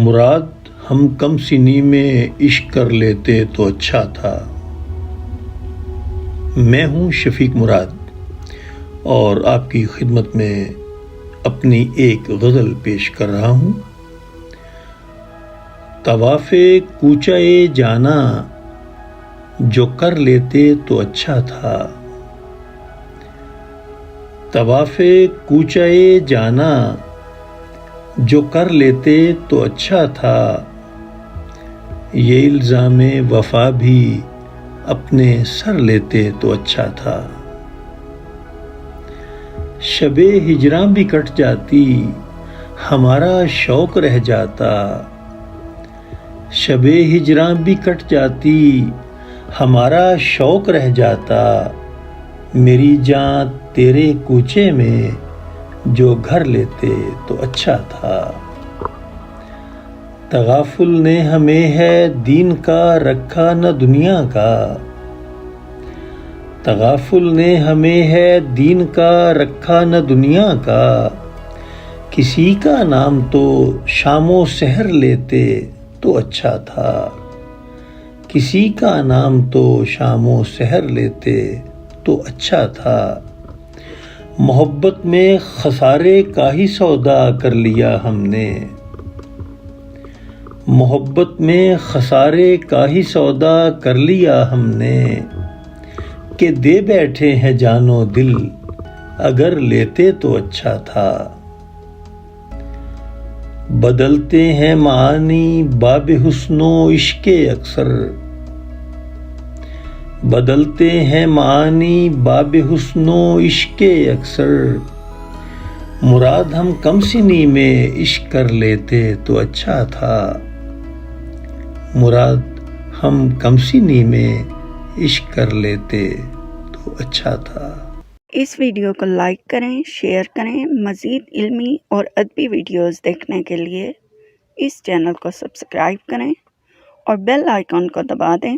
مراد ہم کم سنی میں عشق کر لیتے تو اچھا تھا۔ میں ہوں شفیق مراد اور آپ کی خدمت میں اپنی ایک غزل پیش کر رہا ہوں۔ طواف کوچہ جانا جو کر لیتے تو اچھا تھا۔ طواف کوچہ جانا جو کر لیتے تو اچھا تھا۔ یہ الزام وفا بھی اپنے سر لیتے تو اچھا تھا۔ شب ہجراں بھی کٹ جاتی ہمارا شوق رہ جاتا۔ شب ہجراں بھی کٹ جاتی ہمارا شوق رہ جاتا۔ میری جان تیرے کوچے میں جو گھر لیتے تو اچھا تھا۔ تغافل نے ہمیں ہے دین کا رکھا نہ دنیا کا۔ تغافل نے ہمیں ہے دین کا رکھا نہ دنیا کا۔ کسی کا نام تو شام و سحر لیتے تو اچھا تھا۔ کسی کا نام تو شام و سحر لیتے تو اچھا تھا۔ محبت میں خسارے کا ہی سودا کر لیا ہم نے۔ محبت میں خسارے کا ہی سودا کر لیا ہم نے کہ دے بیٹھے ہیں جان و دل اگر لیتے تو اچھا تھا۔ بدلتے ہیں معانی باب حسن و عشق اکثر۔ بدلتے ہیں معانی باب حسن و عشق اکثر۔ مراد ہم کم سنی میں عشق کر لیتے تو اچھا تھا۔ مراد ہم کم سنی میں عشق کر لیتے تو اچھا تھا۔ اس ویڈیو کو لائک کریں، شیئر کریں۔ مزید علمی اور ادبی ویڈیوز دیکھنے کے لیے اس چینل کو سبسکرائب کریں اور بیل آئیکن کو دبا دیں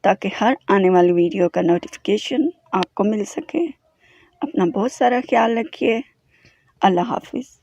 تاکہ ہر آنے والی ویڈیو کا نوٹیفیکیشن آپ کو مل سکے۔ اپنا بہت سارا خیال رکھیے۔ اللہ حافظ۔